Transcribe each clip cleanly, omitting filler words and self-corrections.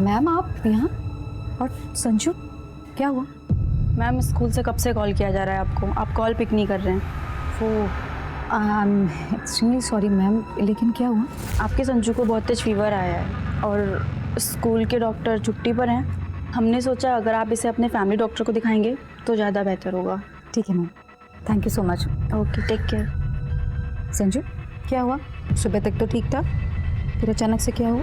Ma'am आप यहाँ? और संजू क्या हुआ? मैम स्कूल से कब से कॉल किया जा रहा है आपको, आप कॉल पिक नहीं कर रहे हैं। वो एक्सट्रीमली सॉरी मैम, लेकिन क्या हुआ? आपके संजू को बहुत तेज फीवर आया है और स्कूल के डॉक्टर छुट्टी पर हैं। हमने सोचा अगर आप इसे अपने फैमिली डॉक्टर को दिखाएंगे तो ज़्यादा बेहतर होगा। ठीक है ma'am, thank you so much. Okay, take care. Sanju क्या हुआ? सुबह तक तो ठीक था, फिर अचानक से क्या हुआ?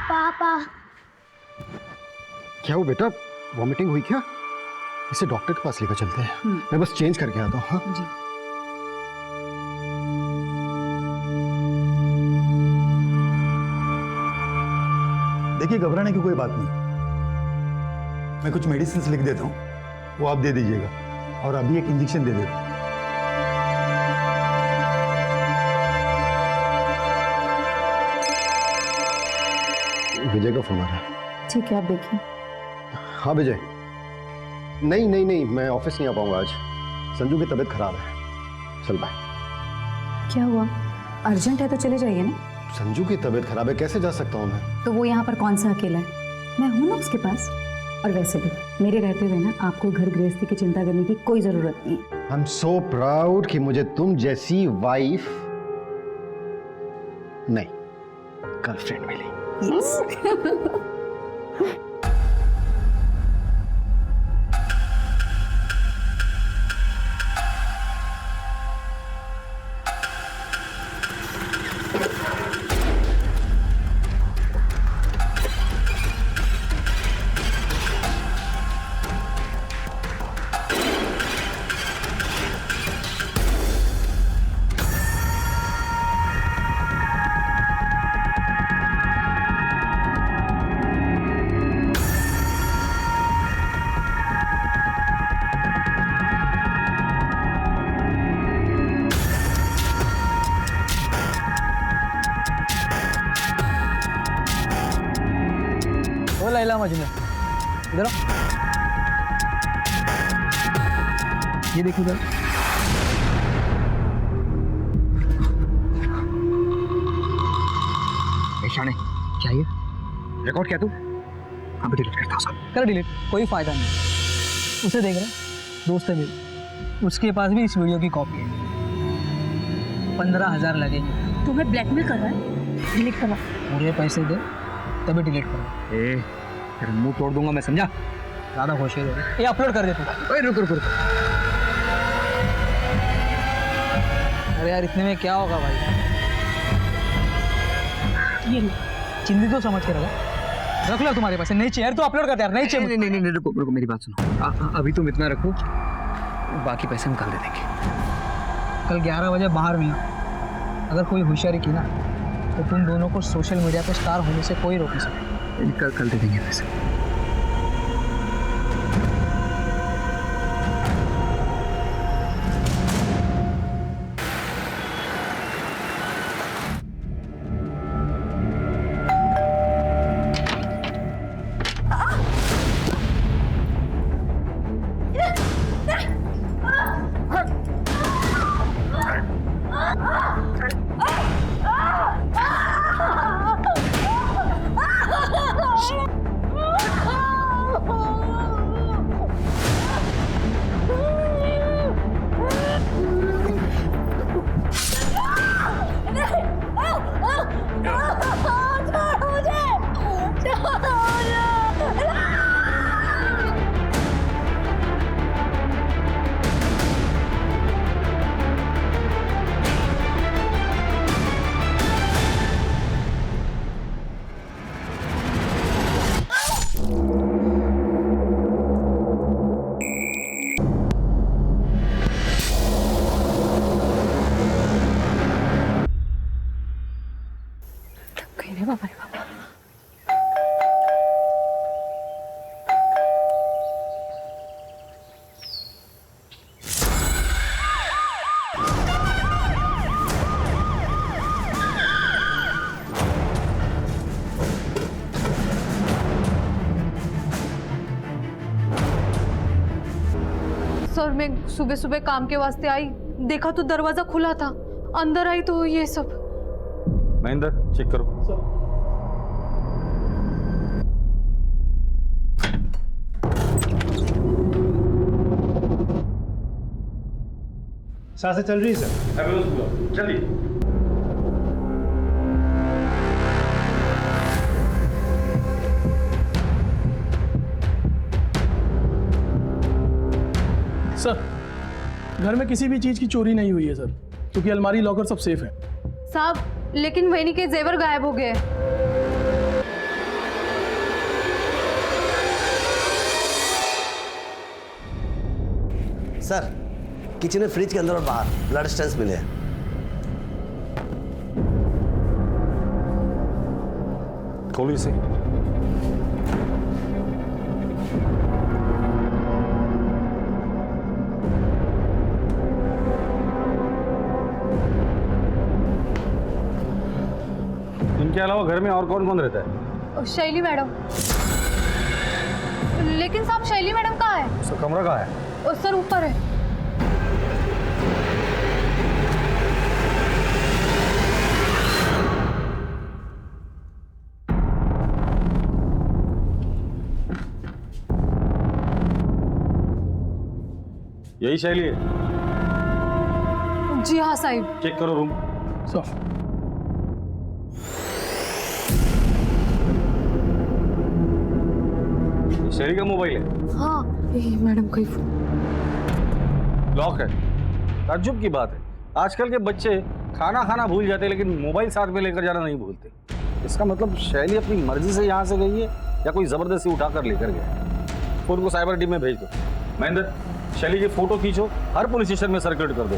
पापा क्या हुआ बेटा, वॉमिटिंग हुई क्या? इसे डॉक्टर के पास लेकर चलते हैं। मैं बस चेंज करके आता हूँ। हाँ जी। देखिए, घबराने की कोई बात नहीं। मैं कुछ मेडिसिन लिख देता हूँ, वो आप दे दीजिएगा और अभी एक इंजेक्शन दे देता हूँ। विजय का फोन आ रहा है। ठीक है आप देखिए। हाँ विजय, नहीं, मैं ऑफिस नहीं आ पाऊंगा आज। संजू की तबीयत खराब है। चल बाय। क्या हुआ? अर्जेंट है तो चले जाइए ना। संजू की तबीयत खराब है, कैसे जा सकता हूँ मैं? तो वो यहाँ पर कौन सा अकेला है? मैं हूँ ना उसके पास। और वैसे भी मेरे रहते हुए ना आपको घर गृहस्थी की चिंता करने की कोई जरूरत नहीं है। आई एम सो प्राउड कि मुझे तुम जैसी वाइफ नहीं, गर्लफ्रेंड मिली। Yes. लैला मजनू, इधर आओ। ये देखो इधर। शाने क्या ये रिकॉर्ड क्या तू? अभी डिलीट करता हूँ। कर डिलीट, कोई फायदा नहीं। उसे देख रहा है, दोस्त है मेरी, उसके पास भी इस वीडियो की कॉपी है। 15,000 लगेंगे। तुम्हें ब्लैकमेल कर रहा है? डिलीट करो। पूरे पैसे दे तभी डिलीट करो। तेरा मुंह तोड़ दूंगा मैं, समझा? ज़्यादा होशियार हो रही। ये अपलोड कर दे तू। ओए रुक। अरे यार इतने में क्या होगा भाई? ये चिंदी तो समझ के रखा, रख लो तुम्हारे पास। नहीं चाहिए तो अपलोड कर दे यार। नहीं चाहिए। नहीं, रुको मेरी बात सुनो। अभी तुम इतना रखो, बाकी पैसे हम कल दे देंगे। कल 11 बजे बाहर मिलना। अगर कोई होशियारी की ना तो तुम दोनों को सोशल मीडिया पे स्टार होने से कोई रोक नहीं सकता। कल दे देंगे पैसे। सर मैं सुबह सुबह काम के वास्ते आई, देखा तो दरवाजा खुला था, अंदर आई तो ये सब। महेंद्र चेक करो। सांसें चल रही है सर। जल्दी। सर घर में किसी भी चीज की चोरी नहीं हुई है सर, क्योंकि अलमारी लॉकर सब सेफ है। साहब लेकिन वहीनी के जेवर गायब हो गए। सर किचन में फ्रिज के अंदर और बाहर ब्लड स्टेंस मिले हैं। खोलो इसे। इनके अलावा घर में और कौन कौन रहता है? शैली मैडम। लेकिन साहब शैली मैडम कहाँ है? उसका कमरा कहाँ है? सर ऊपर है। यही शैली है? जी हाँ साहिब। चेक करो रूम। सर शैली का मोबाइल है? हाँ मैडम का ही फोन। लॉक है। ताज्जुब की बात है, आजकल के बच्चे खाना खाना भूल जाते हैं लेकिन मोबाइल साथ में लेकर जाना नहीं भूलते। इसका मतलब शैली अपनी मर्जी से यहाँ से गई है या कोई जबरदस्ती उठाकर लेकर गया है। फोन को साइबर टीम में भेज दो। महेंद्र शैली की फोटो खींचो, हर पुलिस स्टेशन में सर्कुलेट कर दो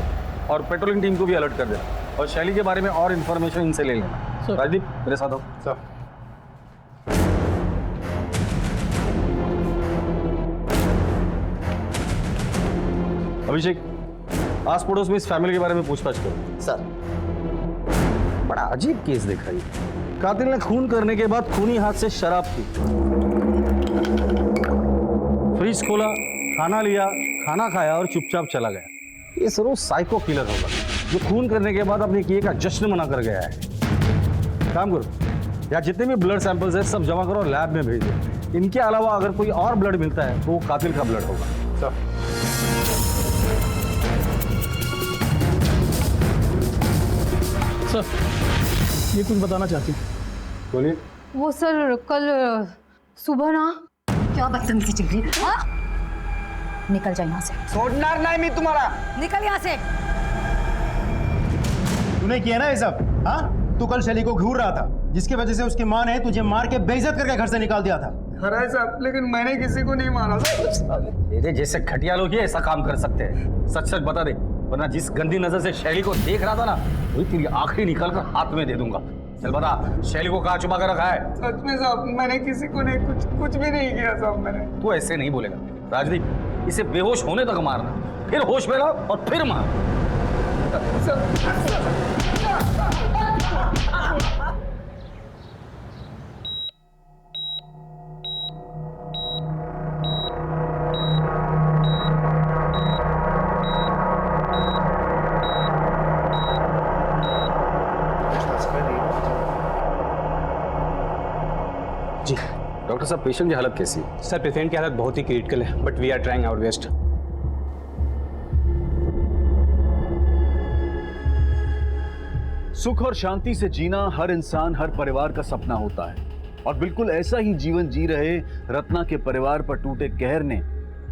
और पेट्रोलिंग टीम को भी अलर्ट कर देना और शैली के बारे में और इन्फॉर्मेशन इनसे ले लेना। राजदीप मेरे साथ आओ। सर अभिषेक आस पड़ोस में इस फैमिली के बारे में पूछताछ करो। सर बड़ा अजीब केस देखा ये। कातिल ने खून करने के बाद खूनी हाथ से शराब पी, फ्रिज खोला, खाना लिया, खाना खाया और चुपचाप चला गया। ये जरूर साइको किलर होगा जो खून करने के बाद अपने किए का जश्न मना कर गया है। काम करो, या जितने भी ब्लड सैंपल्स है सब जमा करो और लैब में भेज दो। इनके अलावा अगर कोई और ब्लड मिलता है तो वो कातिल का ब्लड होगा। सर सर ये कुछ बताना चाहती हूँ। बोलिए। वो सर कल सुबह ना। क्या बदतमीजी चल रही है? हाँ? निकल जाए यहाँ से। छोड़ना नहीं मैं तुम्हारा। निकल यहाँ से। तूने किया ना ये सब? हाँ तू कल शैली को घूर रहा था जिसकी वजह से उसकी माँ ने तुझे मार के बेइज्जत करके घर से निकाल दिया था। खरा साहब लेकिन मैंने किसी को नहीं मारा। तेरे जैसे घटिया लोग ही ऐसा काम कर सकते हैं। सच सच बता दे, वरना जिस गंदी नजर से शैली को देख रहा था ना वही तेरी आखिरी निकाल कर हाथ में दे दूंगा। चल बता, शैली को कहाँ छुपा कर रखा है? सच में साहब मैंने किसी को नहीं कुछ भी नहीं किया साहब मैंने। तू ऐसे नहीं बोलेगा राजदीप, इसे बेहोश होने तक मारना, फिर होश में ला और फिर मार। जी डॉक्टर साहब पेशेंट की हालत कैसी है? सर पेशेंट की हालत बहुत ही क्रिटिकल है, but we are trying our best. सुख और शांति से जीना हर इंसान, हर परिवार का सपना होता है और बिल्कुल ऐसा ही जीवन जी रहे रत्ना के परिवार पर टूटे कहर ने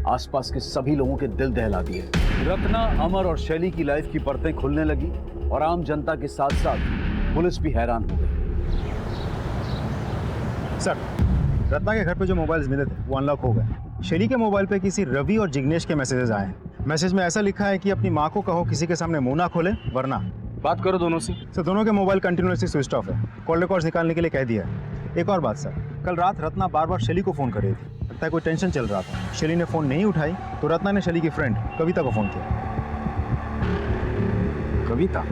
आसपास के सभी लोगों के दिल दहला दिए। रत्ना, अमर और शैली की लाइफ की परतें खुलने लगी और आम जनता के साथ साथ पुलिस भी हैरान हो गई। सर रत्ना के घर पे जो मोबाइल्स मिले थे वो अनलॉक हो गए। शैली के मोबाइल पे किसी रवि और जिग्नेश के मैसेजेस आए हैं। मैसेज में ऐसा लिखा है कि अपनी माँ को कहो किसी के सामने मुंह ना खोले वरना। बात करो दोनों से। सर दोनों के मोबाइल कंटिन्यूसली स्विच ऑफ है। कॉल रिकॉर्ड्स निकालने के लिए कह दिया है। एक और बात सर, कल रात रत्ना बार बार शैली को फ़ोन कर रही थी। लगता है कोई टेंशन चल रहा था। शैली ने फ़ोन नहीं उठाई तो रत्ना ने शैली की फ्रेंड कविता को फ़ोन किया। कविता?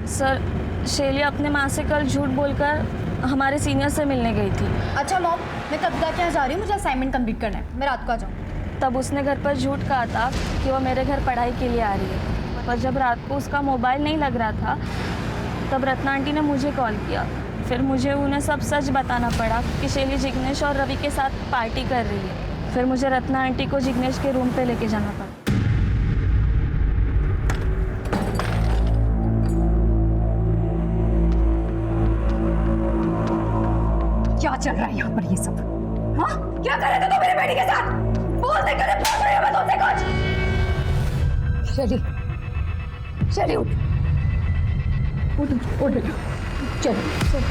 सर शैली अपने माँ से कल झूठ बोलकर हमारे सीनियर से मिलने गई थी। अच्छा मॉम, मैं कविता के यहाँ जा रही हूँ, मुझे असाइनमेंट कंप्लीट करना है, मैं रात को आ जाऊँ। तब उसने घर पर झूठ कहा था कि वो मेरे घर पढ़ाई के लिए आ रही है, पर जब रात को उसका मोबाइल नहीं लग रहा था तब रत्ना आंटी ने मुझे कॉल किया। फिर मुझे उन्हें सब सच बताना पड़ा कि शैली जिग्नेश और रवि के साथ पार्टी कर रही है। फिर मुझे रत्ना आंटी को जिग्नेश के रूम पे लेके जाना पड़ा। क्या चल रहा है यहाँ पर ये सब? हाँ, क्या कर रहे थे तुम मेरी बेटी के साथ? बोलते करे पूछ रही हूँ मैं तुमसे कुछ। शैली, शैली उठ, उठ, उठ बेटा, चल, चल।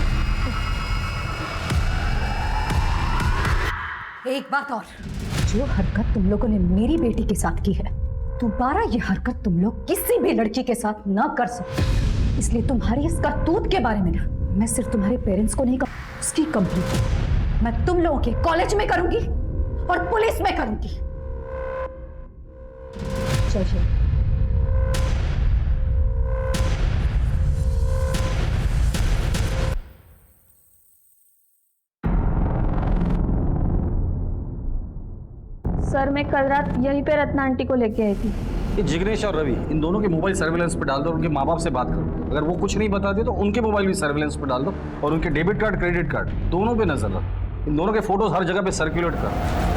एक बात और, जो हरकत तुम लोगों ने मेरी बेटी के साथ की है, दोबारा ये हरकत तुम लोग किसी भी लड़की के साथ ना कर सको। इसलिए तुम्हारी इस करतूत के बारे में ना मैं सिर्फ तुम्हारे पेरेंट्स को नहीं, उसकी कंप्लेंट मैं तुम लोगों के कॉलेज में करूंगी और पुलिस में करूंगी। चल चल। सर मैं कल रात यहीं पे रत्ना आंटी को लेके आई थी। ये जिग्नेश और रवि इन दोनों के मोबाइल सर्विलेंस पे डाल दो और उनके माँ बाप से बात करो। अगर वो कुछ नहीं बताते तो उनके मोबाइल भी सर्विलेंस पे डाल दो और उनके डेबिट कार्ड क्रेडिट कार्ड दोनों पे नजर रखो। इन दोनों के फोटोज हर जगह पे सर्कुलेट करो।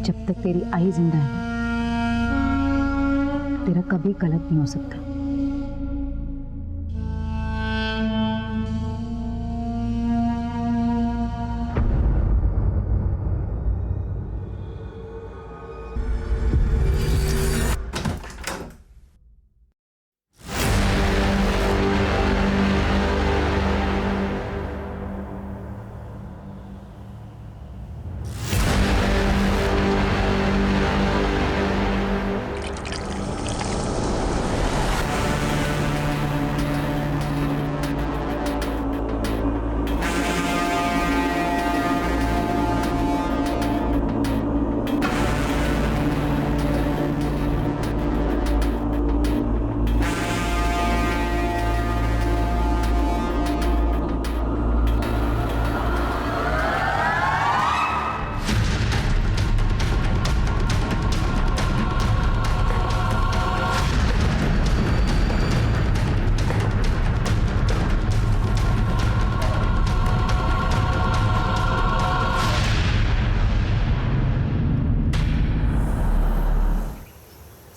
जब तक तेरी आई जिंदा है तेरा कभी गलत नहीं हो सकता।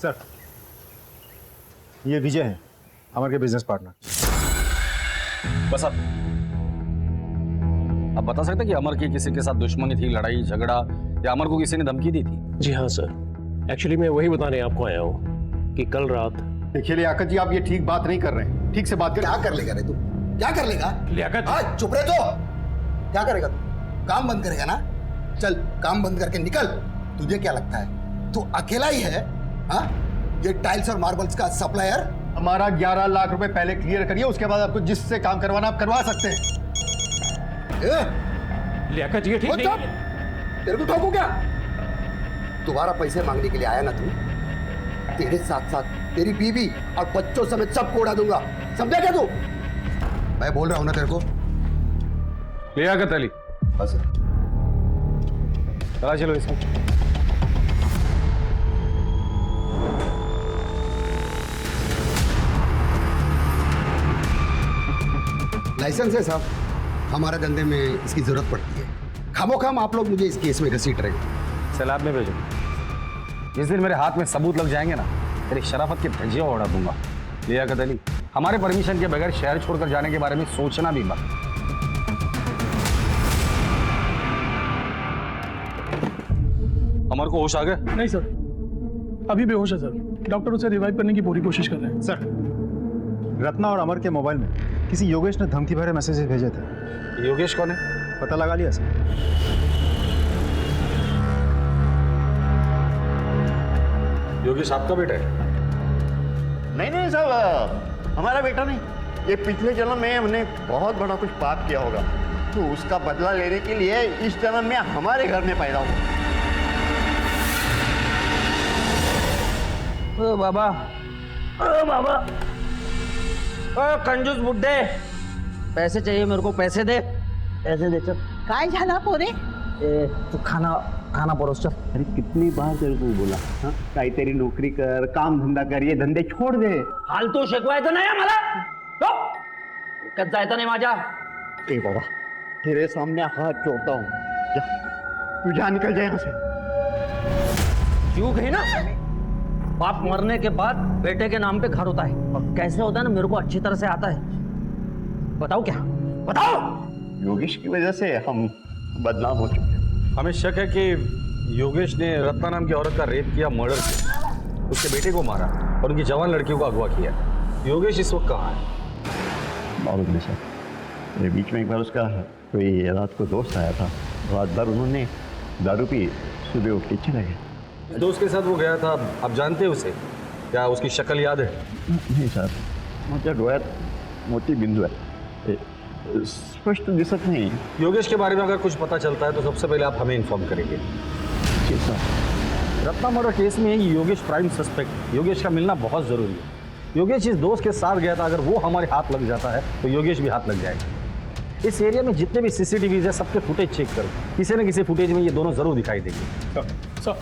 सर, ये विजय है, अमर के बिजनेस पार्टनर। बस अब बता सकते कि अमर की किसी के साथ दुश्मनी थी, लड़ाई झगड़ा, या अमर को किसी ने धमकी दी थी? जी हाँ सर, एक्चुअली मैं वही बताने आपको आया हूँ कि कल रात। देखिए लियाकत जी, आप ये ठीक बात नहीं कर रहे हैं। ठीक से बात कर। क्या कर लेगा रे तू? क्या कर लेगा? लियाकत, हाँ, चुप रहे तो। क्या करेगा तू? काम बंद करेगा ना? चल काम बंद करके निकल। तुझे क्या लगता है तू अकेला ही है? हाँ, ये टाइल्स और मार्बल्स का सप्लायर। हमारा 11 लाख रुपए पहले क्लियर करिए, उसके बाद आपको जिससे काम करवाना आप करवा सकते हैं। लियाकत जी ठीक नहीं है। तेरे को ठोकू क्या? दोबारा पैसे मांगने के लिए आया ना तू? तेरे साथ साथ तेरी बीवी और बच्चों समेत सबको उड़ा दूंगा, समझा क्या तू? मैं बोल रहा हूं ना तेरे को। लियाकत अली, बस चलो इसमें। लाइसेंस है साहब, हमारे धंधे में इसकी जरूरत पड़ती है। खामोखाम आप लोग मुझे इस केस में घसीट रहे हैं। सैलाब में भेजो। जिस दिन मेरे हाथ में सबूत लग जाएंगे ना, तेरी शराफत की धज्जियां उड़ा दूंगा। लियाकत अली, हमारे परमिशन के बगैर शहर छोड़कर जाने के बारे में सोचना भी मत। अमर को होश आ गया? नहीं सर, अभी बेहोश है सर। डॉक्टर उसे रिवाइव करने की पूरी कोशिश कर रहे हैं। सर, रत्ना और अमर के मोबाइल में किसी योगेश ने धमकी भरे मैसेजेस भेजे थे। योगेश कौन है? पता लगा लिया सर। योगेश आपका बेटा है? नहीं नहीं साहब, हमारा बेटा नहीं। ये पिछले जन्म में हमने बहुत बड़ा कुछ पाप किया होगा, तो उसका बदला लेने के लिए इस जन्म में हमारे घर में पैदा हुआ। ओ बाबा, ओ बाबा, ओ कंजूस बुड्ढे, पैसे चाहिए मेरे को, पैसे दे, पैसे दे। चल काय झाला पोरे? तू खाना परोस चल। अरे कितनी बार तेरे को बोला, हाँ काही तेरी नौकरी कर, काम धंदा कर, ये धंदे छोड़ दे। फालतू शिकवायचं नाही मला, जायचं नाही माझ्या। ए बाबा, तेरे सामने हाथ जोड़ता हूँ, जा तू जा, निकल जाए यहाँ से। क्यों कही ना, बाप मरने के बाद बेटे के नाम पे घर होता है, और कैसे होता है ना मेरे को अच्छी तरह से आता है। बताओ क्या, बताओ। योगेश की वजह से हम बदनाम हो चुके हैं। हमें शक है कि योगेश ने रत्ना नाम की औरत का रेप किया, मर्डर किया, उसके बेटे को मारा और उनकी जवान लड़कियों को अगवा किया। योगेश इस वक्त कहाँ है? मालूम नहीं सर, मेरे बीच में एक बार उसका कोई रात को दोस्त आया था, रात भर उन्होंने दारू पी, सुबह उठ के चले गए। दोस्त के साथ वो गया था, आप जानते हैं उसे? क्या उसकी शक्ल याद है? नहीं सर, माझ्या डोळ्यात मोठी बिंदू है, स्पष्ट दिसत नहीं। योगेश के बारे में अगर कुछ पता चलता है तो सबसे पहले आप हमें इन्फॉर्म करेंगे। जी सर। रत्ना मर्डर केस में योगेश प्राइम सस्पेक्ट, योगेश का मिलना बहुत जरूरी है। योगेश इस दोस्त के साथ गया था, अगर वो हमारे हाथ लग जाता है तो योगेश भी हाथ लग जाएगा। इस एरिया में जितने भी सीसीटीवीज है सबके फुटेज चेक करो, किसी न किसी फुटेज में ये दोनों जरूर दिखाई देंगे। सर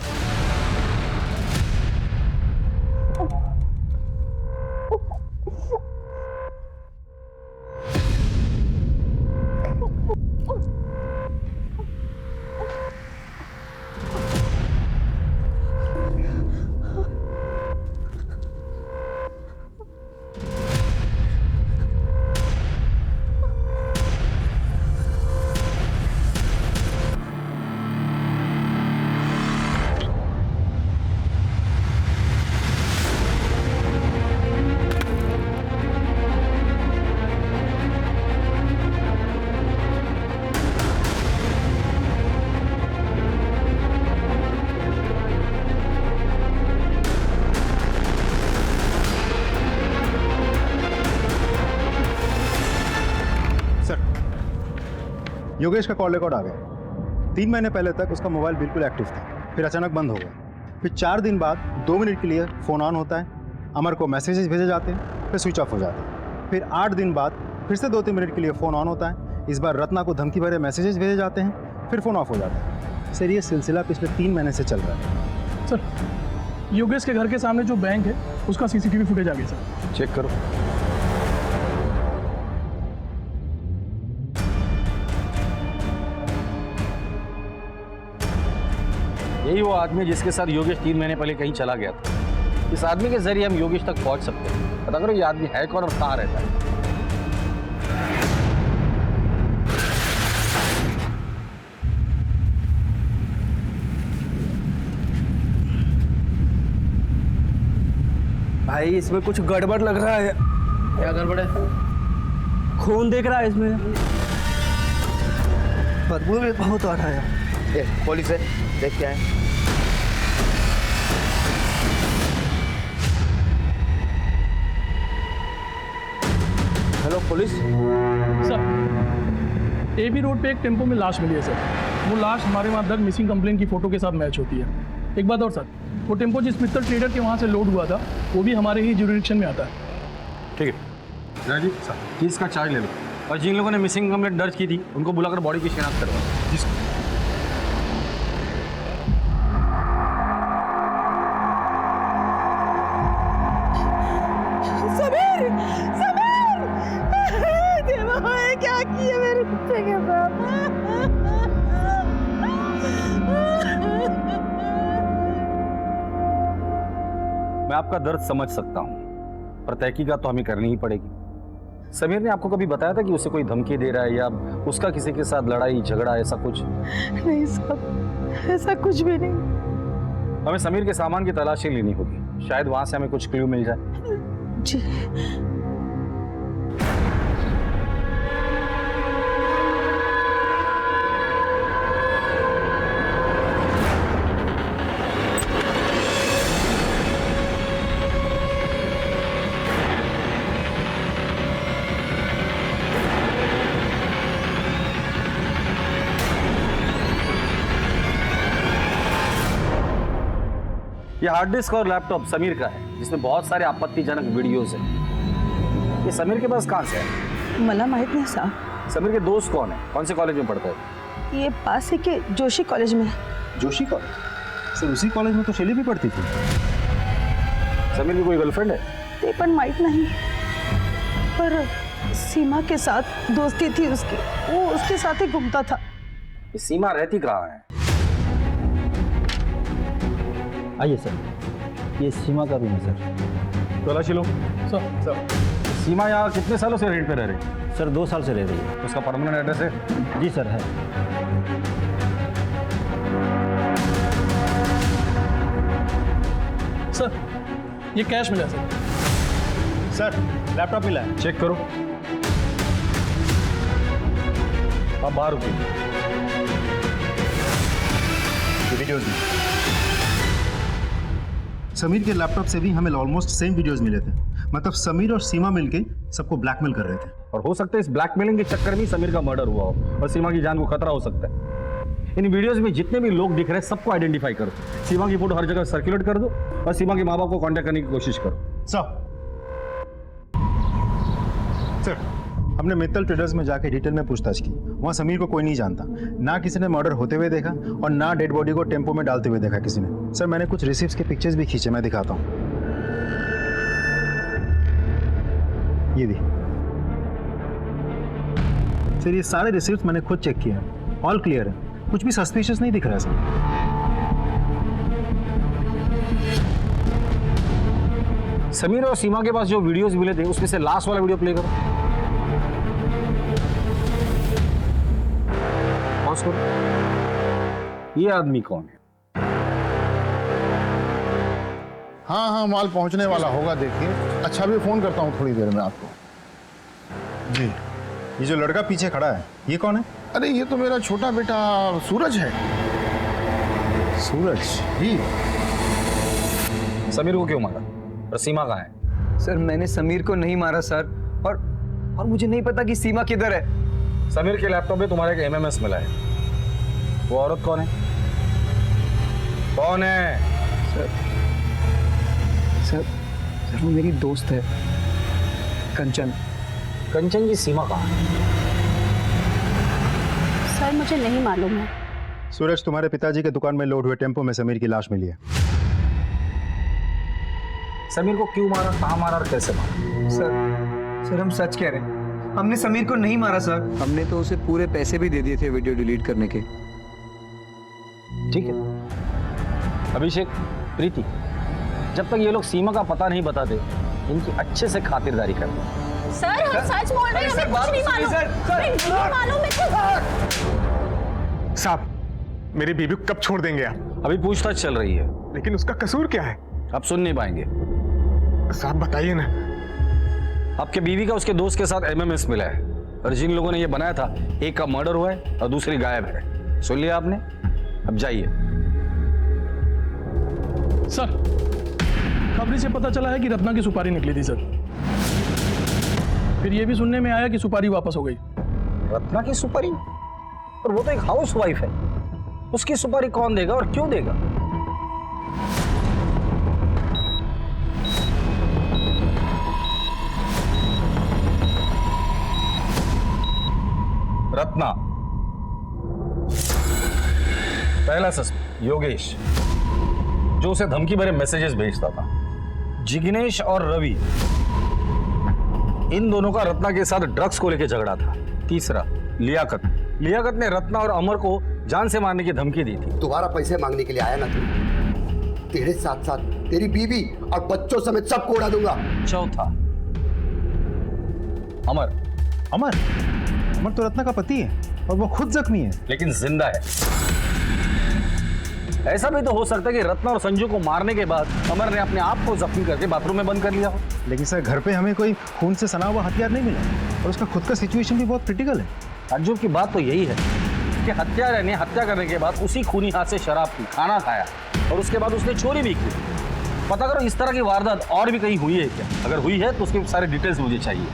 योगेश का कॉल रिकॉर्ड आ गया। 3 महीने पहले तक उसका मोबाइल बिल्कुल एक्टिव था, फिर अचानक बंद हो गया। फिर 4 दिन बाद 2 मिनट के लिए फ़ोन ऑन होता है, अमर को मैसेजेस भेजे जाते हैं, फिर स्विच ऑफ हो जाते हैं। फिर 8 दिन बाद फिर से 2-3 मिनट के लिए फ़ोन ऑन होता है, इस बार रत्ना को धमकी भरे मैसेजेस भेजे जाते हैं, फिर फ़ोन ऑफ हो जाता है। सर ये सिलसिला पिछले 3 महीने से चल रहा है। सर योगेश के घर के सामने जो बैंक है उसका सीसीटीवी फुटेज आ गया सर। चेक करो। यही वो आदमी जिसके साथ योगेश 3 महीने पहले कहीं चला गया था। इस आदमी के जरिए हम योगेश तक पहुंच सकते हैं। पता करो ये आदमी है कौन और कहाँ रहता है। भाई इसमें कुछ गड़बड़ लग रहा है। क्या गड़बड़ है? खून दिख रहा है इसमें, बदबू भी बहुत आ रहा है। पुलिस है, देख क्या है। Hello police. Sir AB road पे एक टेम्पो में लाश मिली है सर। वो लाश हमारे वहाँ दर्ज मिसिंग कंप्लेन की फ़ोटो के साथ मैच होती है। एक बात और सर, वो टेम्पो जिस मित्तल ट्रेडर के वहाँ से लोड हुआ था वो भी हमारे ही ज्यूरिडिक्शन में आता है। ठीक है राजीव सर, केस का चार्ज ले लो और जिन लोगों ने मिसिंग कंप्लेंट दर्ज की थी उनको बुलाकर बॉडी की शिनाख्त करवाओ। जी समीर, समीर, देवा क्या किया मेरे कुत्ते के साथ? मैं आपका दर्द समझ सकता हूँ, पर तहकीकात तो हमें करनी ही पड़ेगी। समीर ने आपको कभी बताया था कि उसे कोई धमकी दे रहा है या उसका किसी के साथ लड़ाई झगड़ा ऐसा कुछ? नहीं साहब, ऐसा कुछ भी नहीं। हमें समीर के सामान की तलाशी लेनी होगी, शायद वहां से हमें कुछ क्लू मिल जाए। जी ये हार्ड डिस्क और लैपटॉप समीर का है, जिसमें बहुत सारे आपत्तिजनक वीडियोस हैं। ये समीर के पास कहाँ से है? मला माहित नहीं साहब। समीर के दोस्त कौन है? कौन से कॉलेज में पढ़ता है? ये पास ही के जोशी कॉलेज में। जोशी कॉलेज? सर उसी कॉलेज में तो शैली भी पढ़ती थी। समीर की कोई गर्लफ्रेंड है? ते पण माहित नहीं, पर सीमा के साथ दोस्ती थी उसकी, वो उसके साथ ही घूमता था। ये सीमा रहती कहाँ है? आइए सर, ये सीमा का रूम है सर। तलाशी लो। सर सीमा यहाँ कितने सालों से रेंट पे रह रही है? सर 2 साल से रह रही है। उसका परमानेंट एड्रेस है? जी सर है। सर ये कैश मिला सर। सर लैपटॉप मिला है। चेक करो। आप बाहर रुकिए। वीडियोस भी। समीर के लैपटॉप से भी हमें ऑलमोस्ट सेम वीडियोस मिले थे। मतलब समीर और सीमा मिलके सबको ब्लैकमेल कर रहे थे। और हो सकता है इस ब्लैकमेलिंग के चक्कर में समीर का मर्डर हुआ हो और सीमा की जान को खतरा हो सकता है। इन वीडियोस में जितने भी लोग दिख रहे हैं सबको आइडेंटिफाई करो। सीमा की फोटो हर जगह सर्कुलेट कर दो और सीमा के माँ बाप को कांटेक्ट करने की कोशिश करो। सर हमने मित्तल ट्रेडर्स में जाके डिटेल में पूछताछ की। वहाँ समीर को कोई नहीं जानता, ना किसी ने मर्डर होते हुए देखा और ना डेड बॉडी को टेम्पो में डालते हुए देखा किसी ने। सर मैंने कुछ रिसीप्ट्स के पिक्चर्स भी खींचे, मैं दिखाता हूँ। ये भी सर, ये सारे रिसीप्ट्स मैंने खुद चेक किए हैं, ऑल क्लियर है, कुछ भी सस्पिशियस नहीं दिख रहा है सर। समीर और सीमा के पास जो वीडियोस मिले थे उसमें से लास्ट वाला वीडियो प्ले करो। पॉज करो। ये आदमी कौन है? हाँ माल पहुंचने वाला होगा, देखिए। अच्छा भी फोन करता हूँ थोड़ी देर में आपको। जी ये जो लड़का पीछे खड़ा है ये कौन है? अरे ये तो मेरा छोटा बेटा सूरज है। सूरज जी। समीर को क्यों मारा और सीमा कहाँ है? सर मैंने समीर को नहीं मारा सर, और मुझे नहीं पता कि सीमा किधर है। समीर के लैपटॉप में तुम्हारा एक एमएमएस मिला है। वो औरत कौन है? कौन है? सर वो मेरी दोस्त है, कंचन। कंचन की सीमा कहाँ है? सर मुझे नहीं मालूम है। सूरज तुम्हारे पिताजी के दुकान में लोड हुए टेम्पो में समीर की लाश मिली है। समीर को क्यों मारा, कहाँ मारा और कैसे मारा? सर हम सच कह रहे हैं, हमने समीर को नहीं मारा सर। हमने तो उसे पूरे पैसे भी दे दिए थे वीडियो डिलीट करने के। ठीक है अभिषेक, प्रीति, जब तक ये लोग सीमा का पता नहीं बताते इनकी अच्छे से खातिरदारी करते। सर हम सच बोल रहे हैं, हमें कुछ नहीं मालूम। नहीं मालूम मुझे। साहब मेरी बीबी को कब छोड़ देंगे आप? अभी पूछताछ चल रही है। लेकिन उसका कसूर क्या है? आप सुन नहीं पाएंगे। साहब बताइए ना। आपके बीवी का उसके दोस्त के साथ एमएमएस मिला है और जिन लोगों ने ये बनाया था एक का मर्डर हुआ है और दूसरी गायब है। सुन लिया आपने? अब जाइए। सर खबरी से पता चला है कि रत्ना की सुपारी निकली थी सर। फिर ये भी सुनने में आया कि सुपारी वापस हो गई। रत्ना की सुपारी? और वो तो एक हाउस वाइफ है, उसकी सुपारी कौन देगा और क्यों देगा? रत्ना, पहला सस्पेक्ट योगेश, जो उसे धमकी भरे मैसेजेस भेजता था। जिग्नेश और रवि, इन दोनों का रत्ना के साथ ड्रग्स को लेकर झगड़ा था। तीसरा लियाकत, लियाकत ने रत्ना और अमर को जान से मारने की धमकी दी थी। दोबारा पैसे मांगने के लिए आया ना तू, तेरे साथ साथ तेरी बीवी और बच्चों समेत सबको उड़ा दूंगा। चौथा अमर। अमर? अमर तो रत्ना का पति है और वो खुद जख्मी है, लेकिन जिंदा है। ऐसा भी तो हो सकता है कि रत्ना और संजू को मारने के बाद अमर ने अपने आप को जख्मी करके बाथरूम में बंद कर लिया हो। लेकिन सर घर पे हमें कोई खून से सना हुआ हथियार नहीं मिला और उसका खुद का सिचुएशन भी बहुत क्रिटिकल है। ताज्जुब की बात तो यही है कि हत्यारे ने हत्या करने के बाद उसी खूनी हाथ से शराब पी, खाना खाया और उसके बाद उसने चोरी भी की। पता करो इस तरह की वारदात और भी कहीं हुई है क्या? अगर हुई है तो उसके सारे डिटेल्स मुझे चाहिए।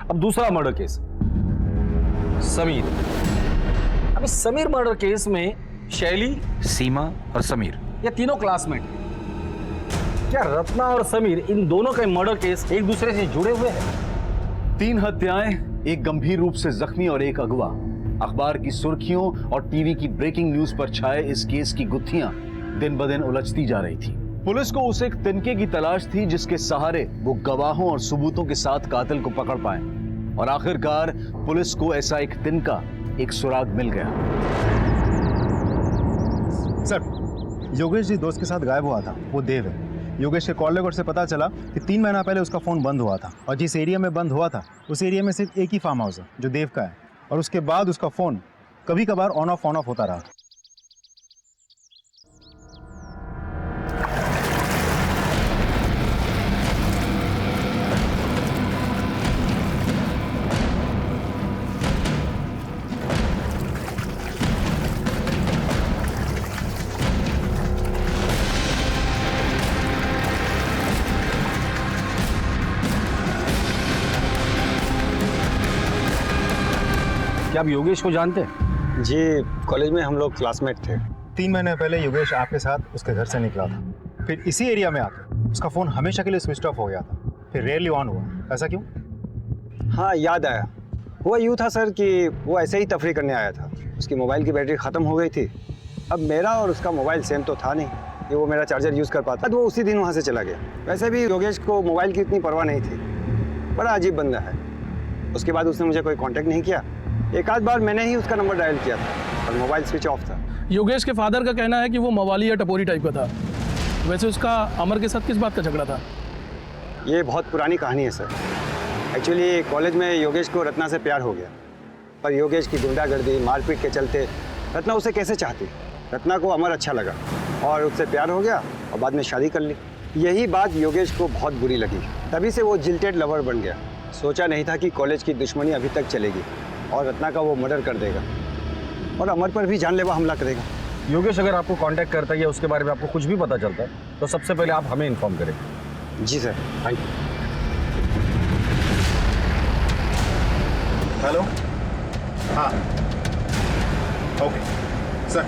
अब दूसरा मर्डर केस, समीर। अब इस समीर मर्डर केस में शैली, सीमा और समीर, ये तीनों क्लासमेट, क्या रत्ना और समीर इन दोनों के मर्डर केस एक दूसरे से जुड़े हुए हैं? 3 हत्याएं, एक गंभीर रूप से जख्मी और एक अगवा। अखबार की सुर्खियों और टीवी की ब्रेकिंग न्यूज पर छाए इस केस की गुत्थियां दिन ब दिन उलझती जा रही थी। पुलिस को उस एक तिनके की तलाश थी जिसके सहारे वो गवाहों और सबूतों के साथ कातिल को पकड़ पाए, और आखिरकार पुलिस को ऐसा एक तिनका, एक सुराग मिल गया। सर, योगेश जी दोस्त के साथ गायब हुआ था, वो देव है। योगेश के कॉल रिकॉर्ड से पता चला कि 3 महीना पहले उसका फ़ोन बंद हुआ था, और जिस एरिया में बंद हुआ था उस एरिया में सिर्फ एक ही फार्म हाउस है जो देव का है, और उसके बाद उसका फ़ोन कभी कभार ऑन ऑफ होता रहा। क्या आप योगेश को जानते हैं? जी, कॉलेज में हम लोग क्लासमेट थे। 3 महीने पहले योगेश आपके साथ उसके घर से निकला था, फिर इसी एरिया में आकर उसका फ़ोन हमेशा के लिए स्विच ऑफ हो गया था, फिर रेयरली ऑन हुआ। ऐसा क्यों? हाँ, याद आया। हुआ यूँ था सर कि वो ऐसे ही तफरी करने आया था, उसकी मोबाइल की बैटरी ख़त्म हो गई थी। अब मेरा और उसका मोबाइल सेम तो था नहीं कि वो मेरा चार्जर यूज़ कर पाता, तो वो उसी दिन वहाँ से चला गया। वैसे भी योगेश को मोबाइल की इतनी परवाह नहीं थी, बड़ा अजीब बंदा है। उसके बाद उसने मुझे कोई कॉन्टैक्ट नहीं किया। एक आध बार मैंने ही उसका नंबर डायल किया था और मोबाइल स्विच ऑफ था। योगेश के फादर का कहना है कि वो मवाली या टपोरी टाइप का था। वैसे उसका अमर के साथ किस बात का झगड़ा था? ये बहुत पुरानी कहानी है सर। एक्चुअली कॉलेज में योगेश को रत्ना से प्यार हो गया, पर योगेश की गुंडागर्दी मारपीट के चलते रत्ना उसे कैसे चाहती। रत्ना को अमर अच्छा लगा और उससे प्यार हो गया और बाद में शादी कर ली। यही बात योगेश को बहुत बुरी लगी, तभी से वो जिल्टेड लवर बन गया। सोचा नहीं था कि कॉलेज की दुश्मनी अभी तक चलेगी और रत्ना का वो मर्डर कर देगा और अमर पर भी जानलेवा हमला करेगा। योगेश अगर आपको कांटेक्ट करता है या उसके बारे में आपको कुछ भी पता चलता है तो सबसे पहले आप हमें इन्फॉर्म करें। जी सर। Thank you. हेलो। हाँ, ओके सर।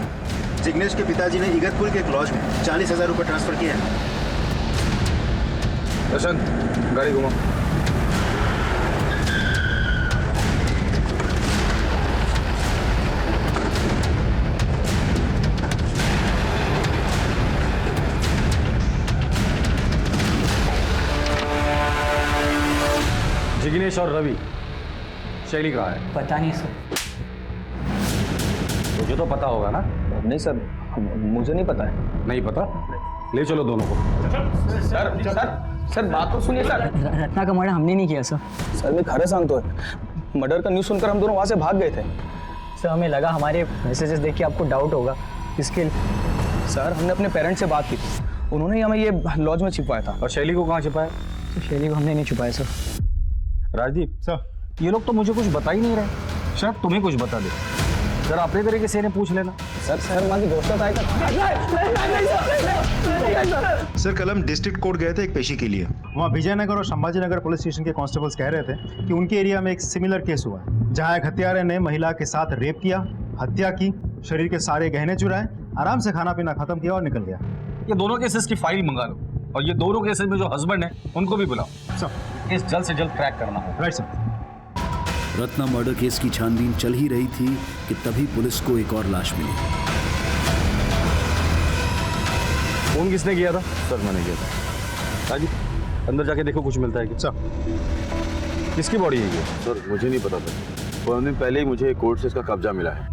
जिग्नेश के पिताजी ने इगतपुर के एक लॉज में 40,000 रुपये ट्रांसफर किए हैं। प्रशांत, गाड़ी घुमाओ। जिग्नेश और रवि, शैली कहाँ है? पता नहीं सर। तुझे तो पता होगा ना? नहीं सर, मुझे नहीं पता है। नहीं पता? ले चलो दोनों को। सर सर सर बात तो सुनिए सर। रत्ना का मर्डर हमने नहीं किया सर। सर मैं खरे सांगतो है, मर्डर का न्यूज़ सुनकर हम दोनों वहाँ से भाग गए थे। सर हमें लगा हमारे मैसेजेस देख के आपको डाउट होगा, इसके सर हमने अपने पेरेंट्स से बात की, उन्होंने हमें ये लॉज में छिपाया था। और शैली को कहाँ छिपाया? शैली को हमने नहीं छुपाया सर। राजदीप सर, ये लोग तो मुझे कुछ बता ही नहीं रहे, शायद तुम्हें कुछ बता दे। जरा अपने तरीके से इन्हें पूछ लेना। सर हमारी दोस्त आएगा। सर, कल हम डिस्ट्रिक्ट कोर्ट गए थे एक पेशी के लिए। वहाँ विजयनगर और संभाजी नगर पुलिस स्टेशन के कांस्टेबल्स कह रहे थे कि उनके एरिया में एक सिमिलर केस हुआ है, जहाँ एक हत्यारे ने महिला के साथ रेप किया, हत्या की, शरीर के सारे गहने चुराए, आराम से खाना पीना खत्म किया और निकल गया। ये दोनों केसेस की फाइल मंगा लो, और ये दोनों केसेस में जो हस्बैंड है उनको भी बुलाओ। सर, केस जल्द से जल्द क्रैक करना होगा। Right sir. Ratna murder case की छानबीन चल ही रही थी कि तभी पुलिस को एक और लाश मिली। फोन किसने किया था? सर मैंने किया था। राजीव, अंदर जाके देखो कुछ मिलता है कि? सर, किसकी बॉडी है ये? सर मुझे नहीं पता था, 15 दिन पहले ही मुझे कोर्ट से इसका कब्जा मिला है।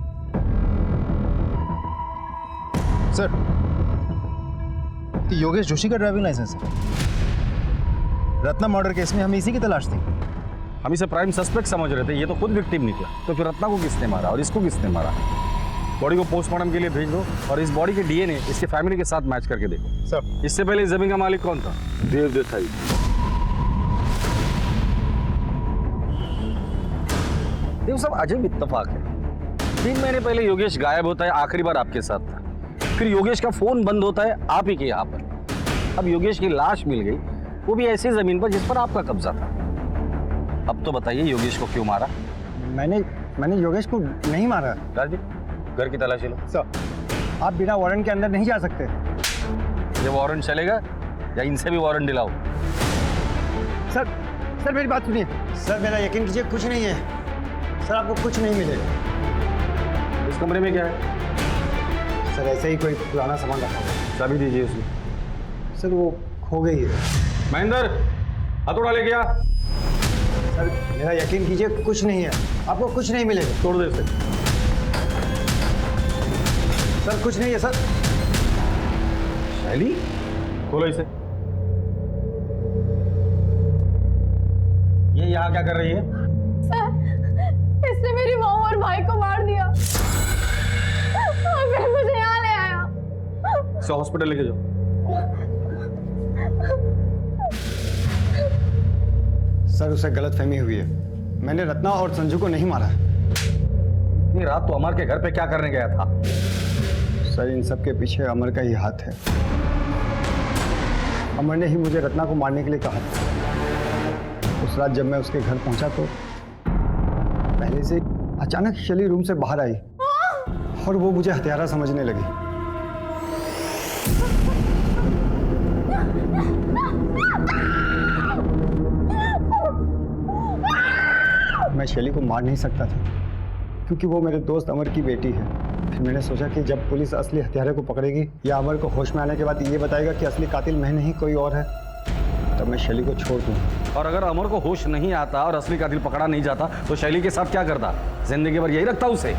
सर, योगेश जोशी का ड्राइविंग लाइसेंस है। रत्ना मर्डर केस में हमें इसी की तलाश थी। हम इसे प्राइम सस्पेक्ट समझ रहे थे, ये तो खुद विक्टिम निकला। तो फिर रत्ना को किसने मारा और इसको किसने मारा? बॉडी को पोस्टमार्टम के लिए भेज दो और इस बॉडी के डीएनए इसके फैमिली के साथ मैच करके देखो। सर, इससे पहले इस जमीन का मालिक कौन था? देव देसाई। ये सब अजब इत्तेफाक है। 3 महीने पहले योगेश गायब होता है, आखिरी बार आपके साथ था। फिर योगेश का फोन बंद होता है आप ही के यहाँ पर। अब योगेश की लाश मिल गई, वो भी ऐसी जमीन पर जिस पर आपका कब्जा था। अब तो बताइए योगेश को क्यों मारा? मैंने योगेश को नहीं मारा। राजदीप, घर की तलाशी लो। सर, आप बिना वारंट के अंदर नहीं जा सकते। जब वारंट चलेगा या इनसे भी वारंट दिलाओ। सर सर मेरी बात सुनिए सर, मेरा यकीन कीजिए कुछ नहीं है सर, आपको कुछ नहीं मिलेगा। इस कमरे में क्या है? सर ऐसे ही कोई पुराना सामान रखा हुआ है। चाबी दीजिए उसकी। सर वो खो गई है। महेंद्र हथौड़ा लेके आ। सर मेरा यकीन कीजिए कुछ नहीं है, आपको कुछ नहीं मिलेगा। तोड़ दे इसे। सर कुछ नहीं है सर। शैली खोलो इसे। ये यहाँ क्या कर रही है? सर इसने मेरी माँ और भाई को मार दिया और फिर मुझे यहाँ ले आया। इसे हॉस्पिटल लेके जाओ। सर उसे गलतफहमी हुई है, मैंने रत्ना और संजू को नहीं मारा। इतनी रात तो अमर के घर पे क्या करने गया था? सर इन सब के पीछे अमर का ही हाथ है। अमर ने ही मुझे रत्ना को मारने के लिए कहा था। उस रात जब मैं उसके घर पहुंचा तो पहले से अचानक शैली रूम से बाहर आई और वो मुझे हत्यारा समझने लगी। मैं शैली को मार नहीं सकता था क्योंकि वो मेरे दोस्त अमर की बेटी है। फिर मैंने सोचा कि जब पुलिस असली हत्यारे को पकड़ेगी या अमर को होश में आने के बाद ये बताएगा कि असली कातिल मैं नहीं कोई और है, तब मैं शैली को छोड़ दूँ। और अगर अमर को होश नहीं आता और असली कातिल पकड़ा नहीं जाता तो शैली के साथ क्या करता? जिंदगी भर यही रखता उसे?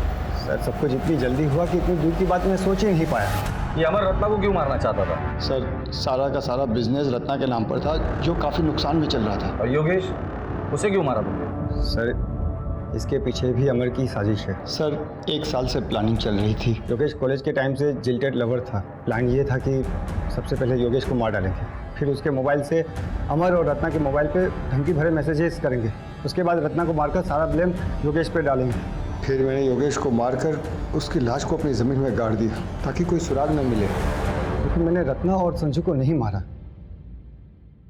सर सब कुछ इतनी जल्दी हुआ कि इतनी दूर की बात मैं सोच ही नहीं पाया। ये अमर रत्ना को क्यों मारना चाहता था? सर सारा का सारा बिजनेस रत्ना के नाम पर था जो काफ़ी नुकसान में चल रहा था। और योगेश, उसे क्यों मारा तुमने? सर इसके पीछे भी अमर की साजिश है। सर 1 साल से प्लानिंग चल रही थी। योगेश कॉलेज के टाइम से जिल्टेड लवर था। प्लान ये था कि सबसे पहले योगेश को मार डालेंगे, फिर उसके मोबाइल से अमर और रत्ना के मोबाइल पे धमकी भरे मैसेजेस करेंगे, उसके बाद रत्ना को मारकर सारा ब्लेम योगेश पे डालेंगे। फिर मैंने योगेश को मारकर उसकी लाश को अपनी ज़मीन में गाड़ दिया ताकि कोई सुराग न मिले। लेकिन मैंने रत्ना और संजू को नहीं मारा।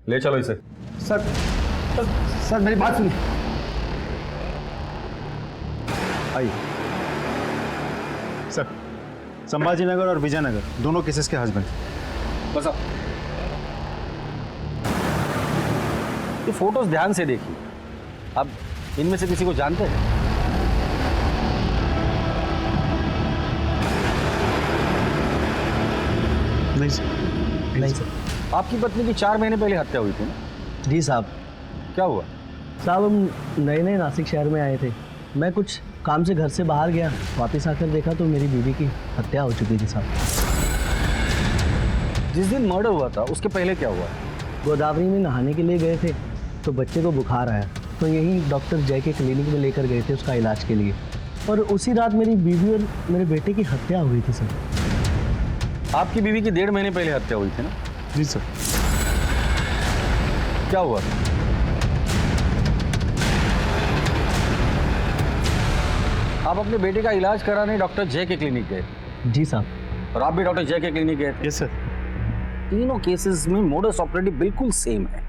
ले चलो इसे। सर मेरी बात सुनिए। आई सर संभाजी नगर और विजयनगर दोनों केसेस के हस्बैंड। बस अब ये फोटोज ध्यान से देखिए। अब इनमें से किसी को जानते हैं? नहीं सर। नहीं सर। आपकी पत्नी की 4 महीने पहले हत्या हुई थी ना? जी साहब। क्या हुआ? साहब हम नए नए नासिक शहर में आए थे, मैं कुछ काम से घर से बाहर गया, वापस आकर देखा तो मेरी बीवी की हत्या हो चुकी थी साहब। जिस दिन मर्डर हुआ था उसके पहले क्या हुआ? गोदावरी में नहाने के लिए गए थे तो बच्चे को बुखार आया, तो यहीं डॉक्टर जय के क्लिनिक में लेकर गए थे उसका इलाज के लिए, और उसी रात मेरी बीवी और मेरे बेटे की हत्या हुई थी सर। आपकी बीवी की 1.5 महीने पहले हत्या हुई थी ना? जी सर। क्या हुआ? आप अपने बेटे का इलाज कराने डॉक्टर जय के क्लिनिक गए? जी साहब। और आप भी डॉक्टर जय के क्लिनिक गए थे? Yes sir. तीनों केसेस में मोडस ऑपरेंडी बिल्कुल सेम है।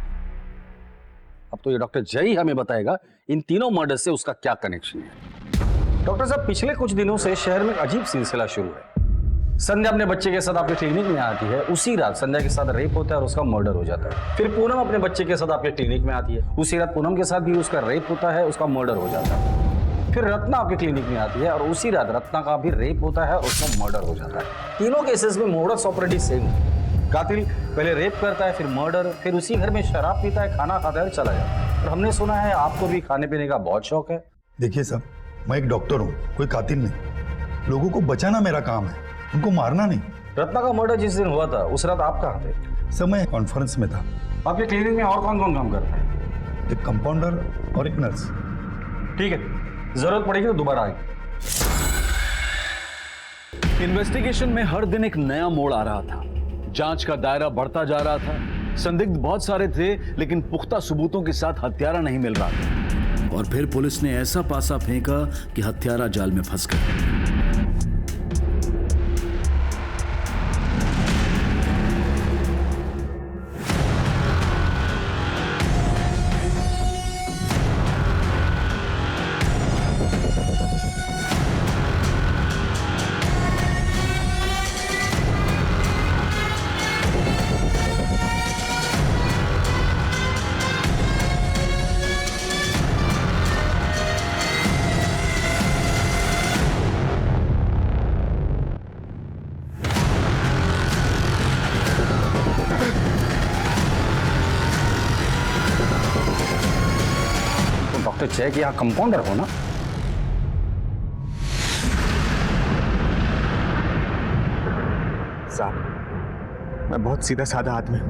अब तो ये डॉक्टर जय ही हमें बताएगा इन तीनों मर्डर से उसका क्या कनेक्शन है। डॉक्टर साहब, पिछले कुछ दिनों से शहर में एक अजीब सिलसिला शुरू है। संध्या अपने बच्चे के साथ आपके क्लिनिक में आती है, उसी रात संध्या के साथ रेप होता है और उसका मर्डर हो जाता है। फिर पूनम अपने बच्चे के साथ आपके क्लिनिक में आती है, उसी रात पूनम के साथ भी उसका रेप होता है, उसका मर्डर हो जाता है। फिर रत्ना आपके क्लिनिक में आती है और उसी रात रत्ना का भी रेप होता है और उसका मर्डर हो जाता है। तीनों केसेस में मोडस ऑपरेंडी सेम है। कातिल पहले रेप करता है, फिर मर्डर, फिर उसी घर में शराब पीता है, खाना खाता है और चला जाता है। और हमने सुना है आपको भी खाने पीने का बहुत शौक है। देखिए साहब, मैं एक डॉक्टर हूँ, कोई कातिल नहीं। लोगों को बचाना मेरा काम है, उनको मारना नहीं। रत्ना का मर्डर जिस दिन हुआ था उस रात आप कहाँ थे? सर मैं कॉन्फ्रेंस में था। आपके क्लिनिक में और कौन कौन काम करता है? एक कंपाउंडर और एक नर्स। ठीक है, जरूरत पड़ेगी तो दोबारा आएगी। इन्वेस्टिगेशन में हर दिन एक नया मोड़ आ रहा था, जांच का दायरा बढ़ता जा रहा था। संदिग्ध बहुत सारे थे लेकिन पुख्ता सबूतों के साथ हत्यारा नहीं मिल रहा था। और फिर पुलिस ने ऐसा पासा फेंका कि हत्यारा जाल में फंस गया। तो चेक यहाँ कंपाउंडर हो ना? साहब, मैं बहुत सीधा साधा आदमी हूँ।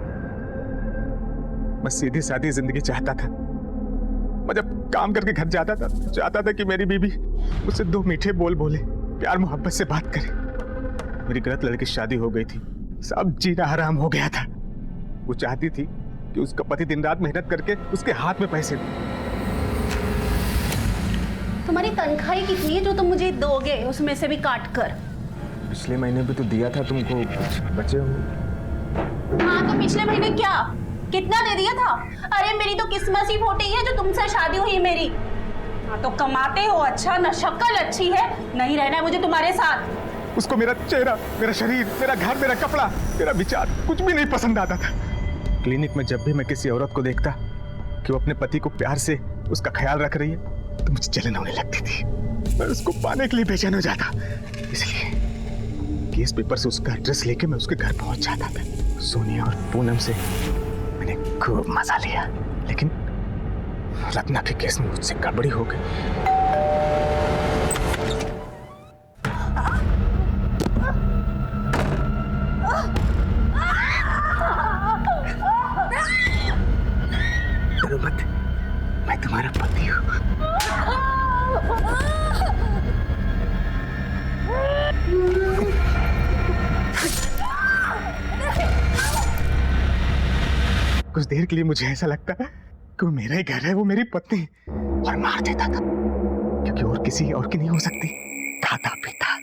मैं सीधी सादी जिंदगी चाहता था। मैं जब काम करके घर जाता था, चाहता था कि मेरी बीबी मुझसे 2 मीठे बोल बोले, प्यार मोहब्बत से बात करे। मेरी गलत लड़की शादी हो गई थी, सब जीना हराम हो गया था। वो चाहती थी कि उसका पति दिन रात मेहनत करके उसके हाथ में पैसे दे। तुम्हारी तनख्वाही कितनी है जो तुम मुझे दोगे, उसमें से भी काट कर? पिछले महीने भी तो दिया था तुमको, बचे हो। हाँ तो पिछले महीने क्या कितना दे दिया था? अरे मेरी तो किस्मत ही फूटी है जो तुमसे शादी हुई मेरी। हाँ तो कमाते हो अच्छा, न शक्ल अच्छी है, नहीं रहना है मुझे तुम्हारे साथ। उसको मेरा चेहरा, मेरा शरीर, मेरा घर, मेरा कपड़ा, मेरा विचार कुछ भी नहीं पसंद आता था। क्लिनिक में जब भी मैं किसी औरत को देखता कि वो अपने पति को प्यार से उसका ख्याल रख रही है तो मुझे जलन होने लगती थी। मैं उसको पाने के लिए बेचैन हो जाता। इसलिए केस पेपर से उसका एड्रेस लेके मैं उसके घर पहुंच जाता था। सोनिया और पूनम से मैंने खूब मजा लिया, लेकिन रत्ना के केस में मुझसे गड़बड़ी हो गई। डरो मत, मैं तुम्हारा पति हूँ। कुछ देर के लिए मुझे ऐसा लगता कि वो मेरा ही घर है, वो मेरी पत्नी, और मार देता था क्योंकि और किसी और की नहीं हो सकती। खाता पीता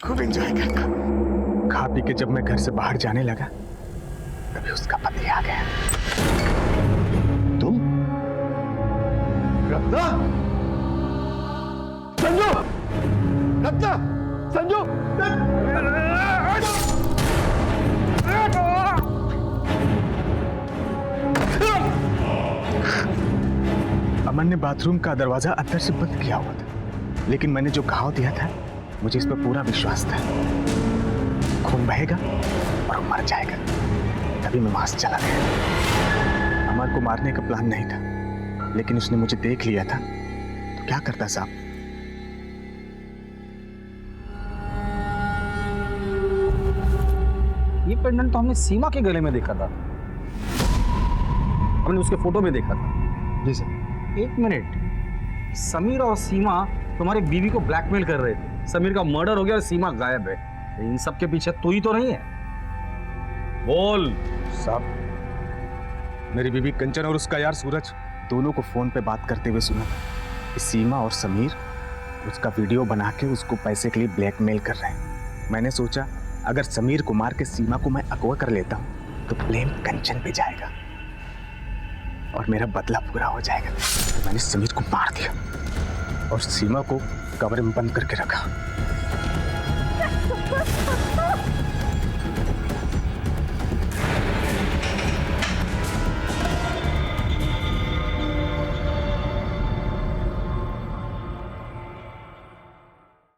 खूब एंजॉय करता। खा पी के जब मैं घर से बाहर जाने लगा तभी उसका पति आ गया। तुम? रत्ना! संजू! रत्ना! संजू! अमन ने बाथरूम का दरवाजा अंदर से बंद किया हुआ था, लेकिन मैंने जो घाव दिया था मुझे इस पर पूरा विश्वास था। खून बहेगा और मर जाएगा। तभी मैं वहां से चला गया। अमर को मारने का प्लान नहीं था, लेकिन उसने मुझे देख लिया था तो क्या करता साहब। ये पेंडेंट तो हमने सीमा के गले में देखा था, हमने उसके फोटो में देखा था। जी सर। एक मिनट, समीर और सीमा तुम्हारी बीवी को ब्लैकमेल कर रहे थे। समीर का मर्डर हो गया और सीमा गायब है। इन सब के पीछे तू ही तो नहीं है? बोल साहब। मेरी बीवी कंचन और उसका यार सूरज दोनों को फोन पे बात करते हुए सुना कि सीमा और समीर उसका वीडियो बना के उसको पैसे के लिए ब्लैकमेल कर रहे हैं। मैंने सोचा अगर समीर को मार के सीमा को मैं अगवा कर लेता हूं तो ब्लेम कंचन पे जाएगा और मेरा बदला पूरा हो जाएगा। तो मैंने समीर को मार दिया और सीमा को कमरे में बंद करके रखा।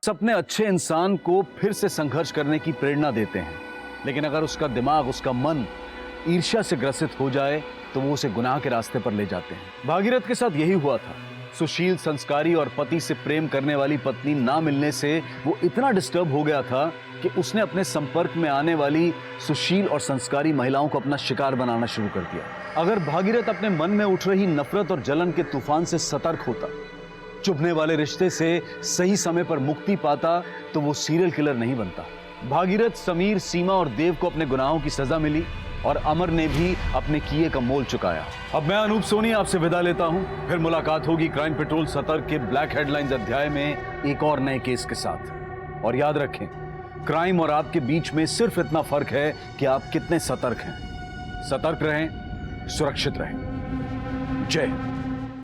सपने अच्छे इंसान को फिर से संघर्ष करने की प्रेरणा देते हैं, लेकिन अगर उसका दिमाग, उसका मन ईर्ष्या से ग्रसित हो जाए तो वो उसे गुनाह के रास्ते पर ले जाते हैं। भागीरथ के साथ यही हुआ था। सुशील, संस्कारी और पति से प्रेम करने वाली पत्नी ना मिलने से वो इतना डिस्टर्ब हो गया था कि उसने अपने संपर्क में आने वाली सुशील और संस्कारी महिलाओं को अपना शिकार बनाना शुरू कर दिया। अगर भागीरथ अपने मन में उठ रही नफरत और जलन के तूफान से सतर्क होता, चुभने वाले रिश्ते से सही समय पर मुक्ति पाता, तो वो सीरियल किलर नहीं बनता। भागीरथ, समीर, सीमा और देव को अपने गुनाहों की सजा मिली और अमर ने भी अपने किए का मोल चुकाया। अब मैं अनूप सोनी आपसे विदा लेता हूं। फिर मुलाकात होगी क्राइम पेट्रोल सतर्क के ब्लैक हेडलाइंस अध्याय में एक और नए केस के साथ। और याद रखें, क्राइम और आपके बीच में सिर्फ इतना फर्क है कि आप कितने सतर्क हैं। सतर्क रहें, सुरक्षित रहें। जय हिंद।